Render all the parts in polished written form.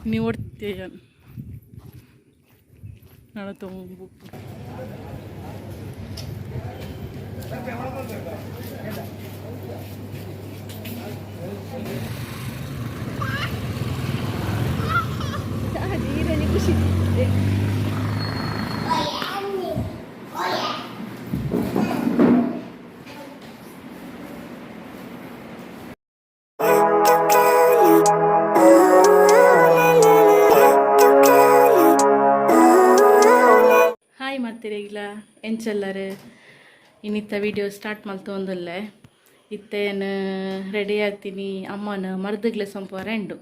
निवडते नळतो hi ಮಾಡ್ತೀರಿಲ್ಲ ಎಂಚೆಲ್ಲರು ಇನ್ನಿತ್ತ video start ಮಲ್ತೊಂದಲ್ಲೇ ಇತ್ತೇನು ready ಆಗ್ತೀನಿ ಅಮ್ಮನ ಮರ್ದಗ್ಲೆ ಸೊಂಪ ರೆಂಡು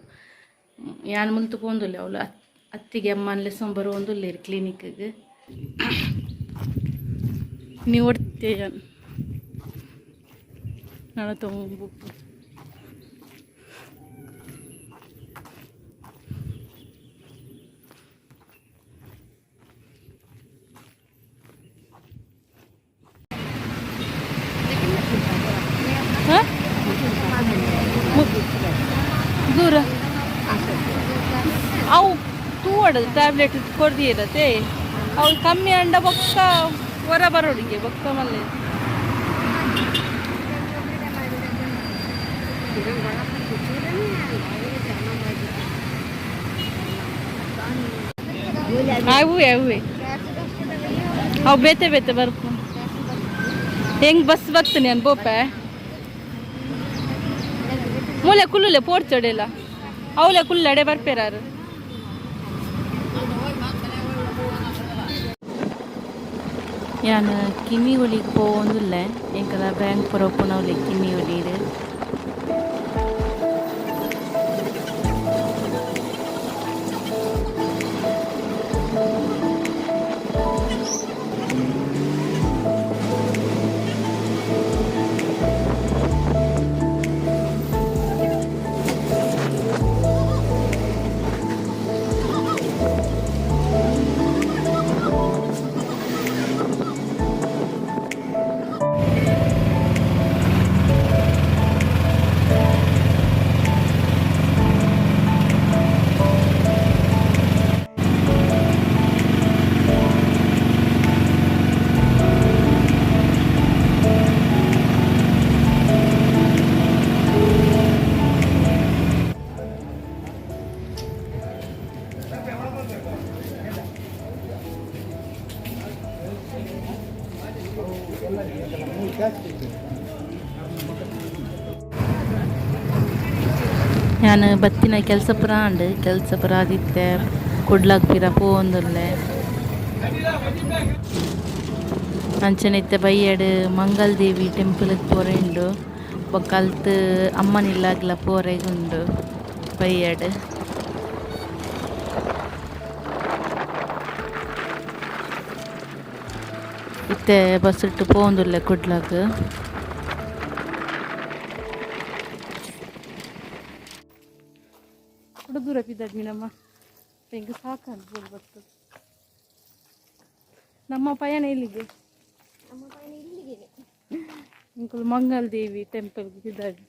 ಯಾನು ಮುಲ್ತು ಪೋಂದುಲ್ಲೆ ಅವಳು ಅತ್ತಿಗೆ ಅಮ್ಮನಲೆ ಸೊಂಬರು ಒಂದುಲ್ಲೇರಿ ಕ್ಲಿನಿಕ್ಗೆ ನೀವು ಹೊಡ್ತೀಯ ನಾಳೆ ತಗೊಂಡು ದೂರ ಅವು ತೂವಡದು ಟ್ಯಾಬ್ಲೆಟ್ ಕೊಡ್ದಿರತ್ತೆ ಅವಳು ಕಮ್ಮಿ ಅಂಡ ಬೊಕ್ಕ ಹೊರ ಬರೋಡಿಗೆ ಬೊಕ್ಕ ಮಲ್ಲೆ ಅವು ಅವು ಬೇತೆ ಬೇತೆ ಬರ್ಪ ಹೆಂಗ್ ಬಸ್ ಬರ್ತೀನಿ ಅನ್ ಬೋಪೆ ಮೂಲೆ ಕುಲ್ಲುಲೆ ಪೋಡ್ಚೊಡೆಲ್ಲ ಅವಳೆ ಕುಲ್ಲಡೆ ಬರ್ಪೇರಾರು ಯಾನು ಕಿಮ್ಮಿ ಒಲಿಗೆ ಪೋಂದುಲ್ಲೆ ಎಂಕಲ ಬ್ಯಾಂಕ್ ಪರೋಪನವ್ಲೆ ಕಿಮ್ಮಿ ಒಲಿರು ഞാൻ ಬತ್ತಿನ ಕೆಲಸ ಪುರ ಆದಿತ್ತೆ ಕೊಡ್ಲಾಗ್ತೀರ ಪೋಂದಲ್ಲೇ ಅಂಚನಿತ್ತೆ ಬೈಯಡ್ ಮಂಗಲ್ ದೇವಿ ಟೆಂಪಲ್ಗೆ ಪೋರೆಂಡು ಬೊಕ್ಕಲ್ತು ಅಮ್ಮನಿಲ್ಲಾಗ್ಲ ಪೋರೆಗುಂಡು ಬೈಯಡ್ ಇತ್ತೆ ಬಸ್ ಇಟ್ಟು ಪೋಂದುಲ್ಲೆ ಕೊಡ್ಲಾಗ್ ದೂರ ಬಿದ್ದಾದ್ಮಿ ನಮ್ಮ ಹೆಂಗೆ ಸಾಕಂತ ಬರ್ತದೆ ನಮ್ಮ ಪಯಣ ಎಲ್ಲಿಗೆ ಇಂಕಲ್ ಮಂಗಲ್ ದೇವಿ ಟೆಂಪಲ್ಗೆ ಬಿದ್ದಾಗಿ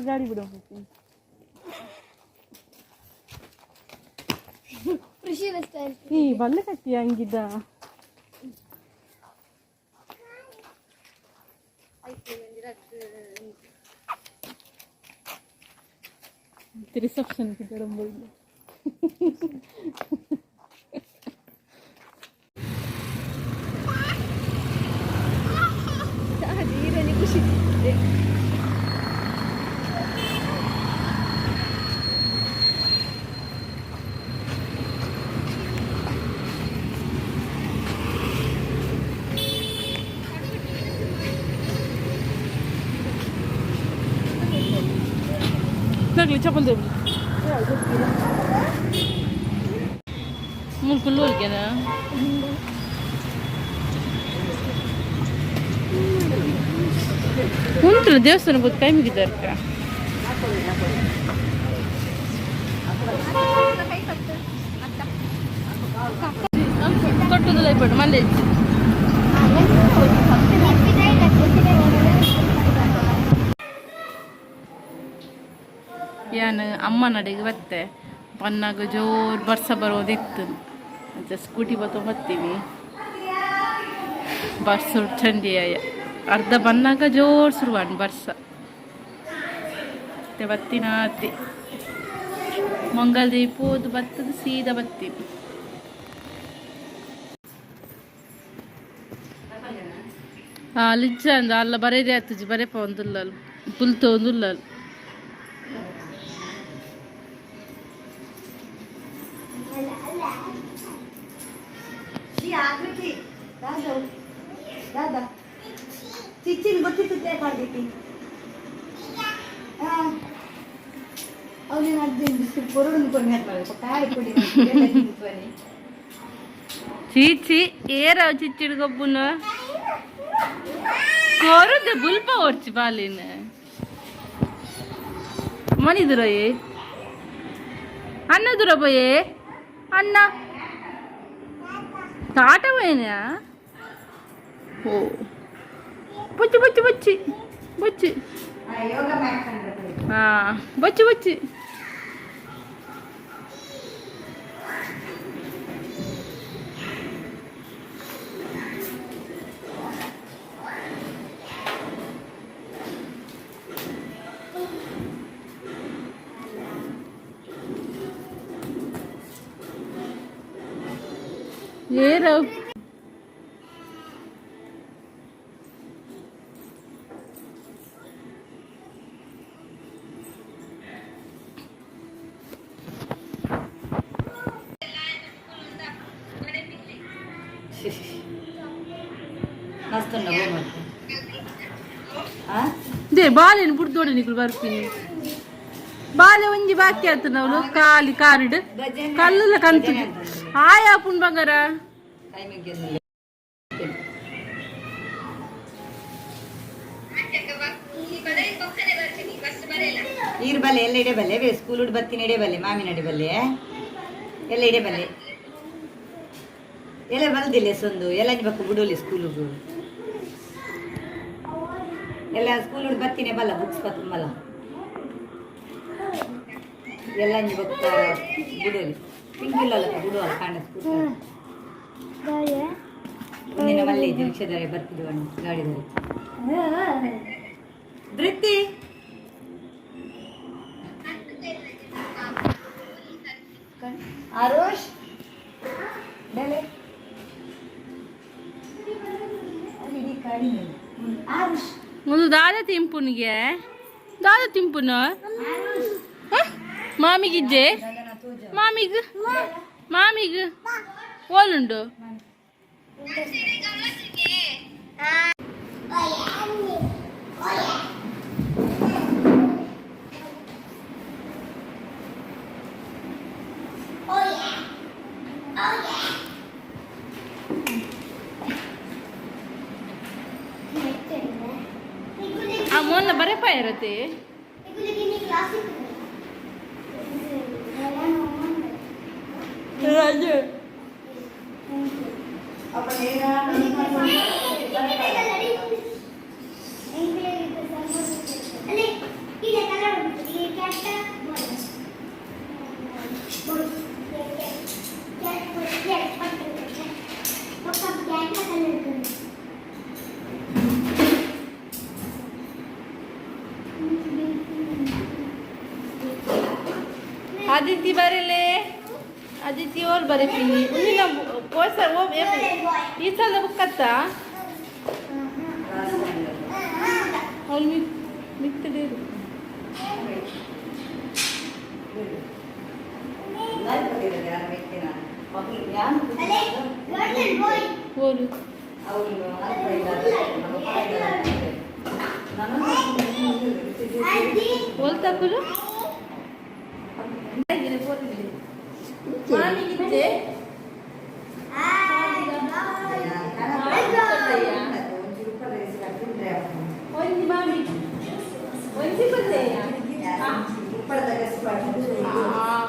ಗಾಡಿ ಬಿಡೋ ಈ ಬಲ್ಲೆ ಕಟ್ಟಿ ಹಂಗಿದ್ದ ರಿಸೆಪ್ಷನ್ കിടമ്പോയില്ല ധീരനെ ಖುಷಿ نقلي تشابل دبل مول كله كده كنت الدوسة نقول كاي مقدر كا ತೊಟ್ಟುದಲ್ಲ ಇಪ್ಪಟ್ಟು ಮಂಡೆ ಯಾನು ಅಮ್ಮ ನಡೆಗೆ ಬತ್ತೆ ಬನ್ನಾಗ ಜೋರು ಬರ್ಸ ಬರೋದಿತ್ತು ಅಂತ ಸ್ಕೂಟಿ ಬರ್ತೀನಿ ಬರ್ಸು ಚಂಡಿ ಅರ್ಧ ಬನ್ನಾಗ ಜೋರು ಶುರುವಾನ್ ಬರ್ಸ ಬತ್ತಿನ ಅತ್ತಿ ಮಂಗಲ್ದೇವಿ ಪೋದು ಬತ್ತದ ಸೀದಾ ಬತ್ತೀನಿ ಲಿಜ್ಜ ಅಂದ ಅಲ್ಲ ಬರೇದೇ ಆಯ್ತು ಬರೇಪ ಒಂದುಲ್ಲ ಪುಲ್ತ ಒಂದುಲ್ಲ ಚಿಚ್ಚಿನ ಗೊತ್ತಿತ್ತು ಮಾಡಿಬಿಟ್ಟು ಅವನೇನು ಅರ್ಜೆಂಟ್ ಕೊರಡು ಕೊಡಿ ಚೀಚಿ ಏರ ಚಿಚ್ಚಿಡ್ ಗೊಬ್ಬುನ ಕೊರದು ಬುಲ್ಪ ಓಡ್ಚಿ ಬಾಲಿನ ಮನಿದುರಯೇ ಅನ್ನದುರ ಬಯೇ ಅನ್ನ ತಾಟವೇನ ಓ ಬಚ್ಚಿ ಬಚ್ಚಿ ಬಚ್ಚಿ ಬಚ್ಚಿ ಹಾ ಬಚ್ಚಿ ಬಚ್ಚಿ ಏರೋ ದೇ ಬಾಲೆನು ಬುಡ್ದೋಡೆ ನಿಕುಲು ಬರ್ತೀನಿ ಬಾಲೆ ಒಂಜಿ ಬಾಕಿ ಆಯ್ತು ನಾವು ಖಾಲಿ ಕಾರಿಡ್ ಕಲ್ಲುಲ ಕಂತು ಆಯಾ ಪುಣ್ ಬಂಗಾರ ಈರ್ ಬಲ್ಲೆ ಎಲ್ಲ ಇಡೆ ಬಲ್ಲೆ ಸ್ಕೂಲ್ ಉಡ್ ಬತ್ತಿನ ಇಡೆ ಬಲ್ಲೆ ಮಾಮಿನ ಇಡೆ ಬಲ್ಲೆ ಎಲ್ಲ ಇಡೆ ಬಲ್ಲೆ ಎಲ್ಲ ಬಲ್ದಿಲ್ಲ ಸೊಂದು ಎಲ್ಲ ಬಕ್ಕು ಬಿಡೋಲಿ ಸ್ಕೂಲಿಗೂ ಎಲ್ಲ ಸ್ಕೂಲ್ ಉಡ್ ಬತ್ತಿನೇ ಬಲ್ಲ ಬುಕ್ಸ್ ಬತ್ತ ಮಲ್ಲ ಎಲ್ಲ ಬಕ್ಕ ಬಿಡೋಲಿ ಪಿಂಕಿಲ್ಲಲ್ಲ ಬಿಡುವಲ್ಲ ಕಾಣ ಸ್ಕೂಲ್ ಒಂದಿನ ಮಲ್ಲೆ ಇದೆ ರಿಕ್ಷಾದಾರೆ ಬರ್ತಿದ್ವಿ ಗಾಡಿದಾರೆ ಧೃತಿ ಆರೋಷ್ ಒಂದು ದಾದ ತಿಂಪುನಿಗೆ ದಾದ ತಿಂಪುನ ಮಾಮಿಗಿಜ್ಜೆ ಮಾಮಿಗ ಓಲುಂಡು ಮೊನ್ನೆ ಬರಪ್ಪ ಇರತ್ತೆ ರಾಜು आदित्य बरेले आदित्य और बरे पिनी उन्हीं ना कोई सर वो ये साल जब कत्ता और मित्र दे बोलो बोलता बोलो मामी कितने ओंजी मामी ओंजी बंदे ऊपर तक स्पॉट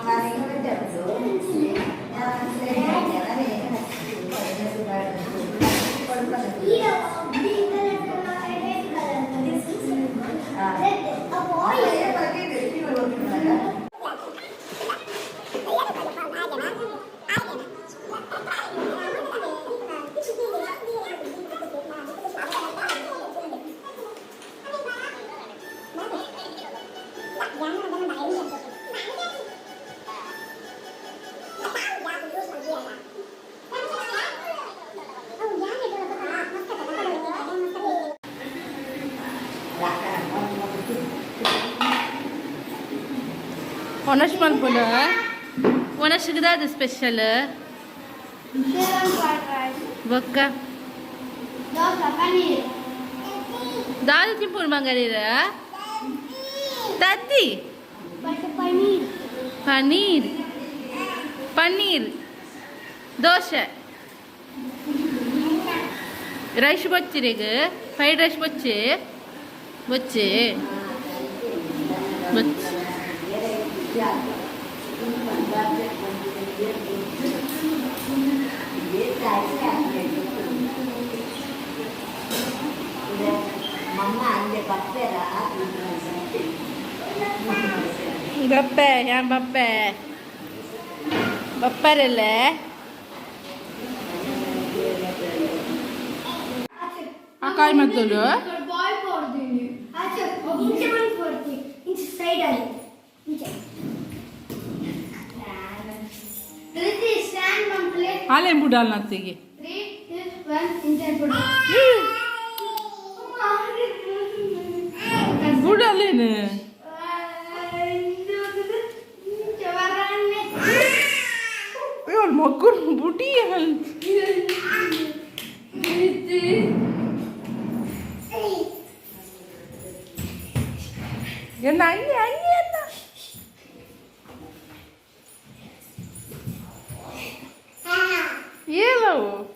खाने को जाते हो Onash malpula. Onash gida the special. Bakka. Dosa paneer. Dal timpur mangalira. Tati. But paneer. Paneer. Paneer. Dosa. Rice bachirega. Fried rice bache. Bache. Bache. Bappe, yang bappe. Bapparelle. Akai matulu. Boy for the new. Acha, inch one for the inch side eye. Inch. Kriti stand one plate. Halen budal nattege. 3, 2, 1, inch and put. Budalene. Ayol makur budi hal. Ya nai na. Yellow.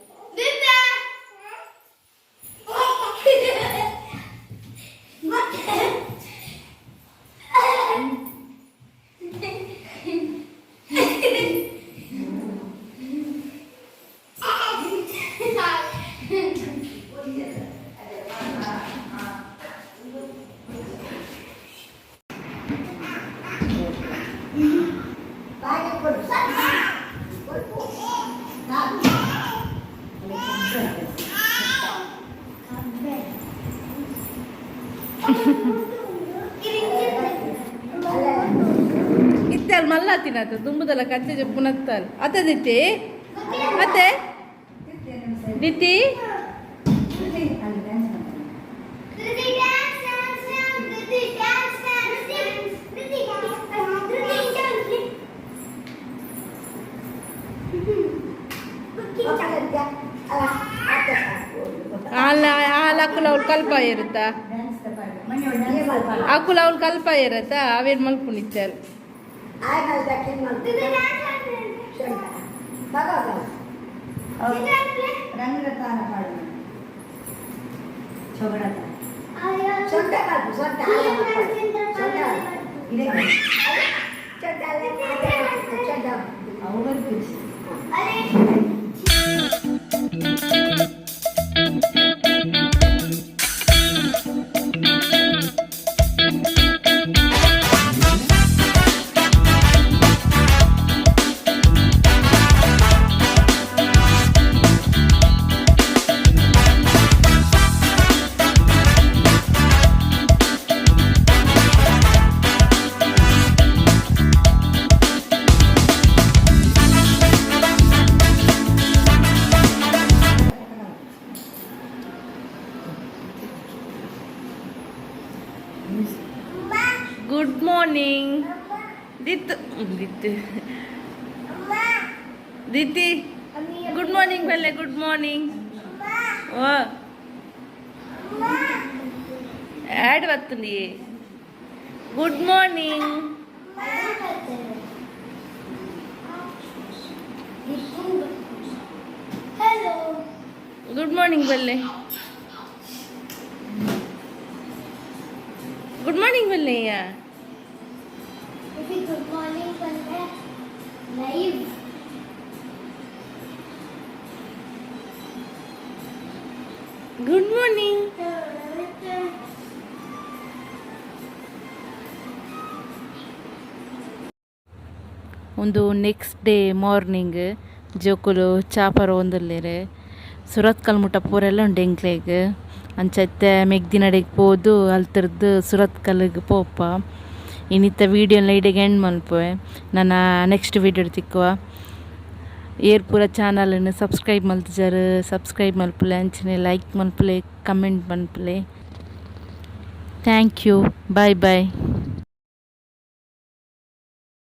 Ital malla tinata dumbudala kanche jeppunattal ate diti ate diti Kriti dance, dance, dance. Kriti dance, dance, dance. Kriti dance, dance. ಆಕುಲ ಕಲ್ಪ ಇರುತ್ತಾ ಆಕುಲ ಅವ್ಳು ಕಲ್ಪ ಇರತ್ತಾ ಅವೇನು ಮಲ್ಕೊಂಡಿದ್ದಾರೆ good morning ದಿತಿ good morning ಬೆಲ್ಲೆ good morning ఓ ad వస్తుంది good morning Hello. Good morning బెల్లే గుడ్ మార్నింగ్ బెల్లయ్యా Good morning, Panda. Live. Good morning. ಒಂದು ನೆಕ್ಸ್ಟ್ ಡೇ ಮಾರ್ನಿಂಗ್ ಜೋಕುಲು ಚಾಪರ ಒಂದುಲ್ಲೇರು ಸುರತ್ ಕಲ್ಮುಟ ಪೂರೆಲ್ಲ ಉಂಡು ಎಂಕ್ಲೆಗ್ ಅಂಚತ್ತೆ ಮೆಗ್ದಿನಡೆಗೆ ಪೋದು ಅಲ್ತರ್ದು ಸುರತ್ ಕಲ್ಗೆ ಪೋಪ. ಇನ್ನಿತ್ತ ವೀಡಿಯೋನ ಇಡೆಗೆ ಎಂಡ್ ಮಲ್ಪುವೆ. ನನ್ನ ನೆಕ್ಸ್ಟ್ ವೀಡಿಯೋ ತಿಕ್ಕುವ ಏರ್ ಪೂರ ಚಾನಲನ್ನು ಸಬ್ಸ್ಕ್ರೈಬ್ ಮಲ್ತಿದ್ದಾರೆ. ಸಬ್ಸ್ಕ್ರೈಬ್ ಮಲ್ಪಲೆ ಅಂಚನೆ ಲೈಕ್ ಮಲ್ಪಲೆ ಕಮೆಂಟ್ ಮಲ್ಪಲೆ. Thank you. Bye bye.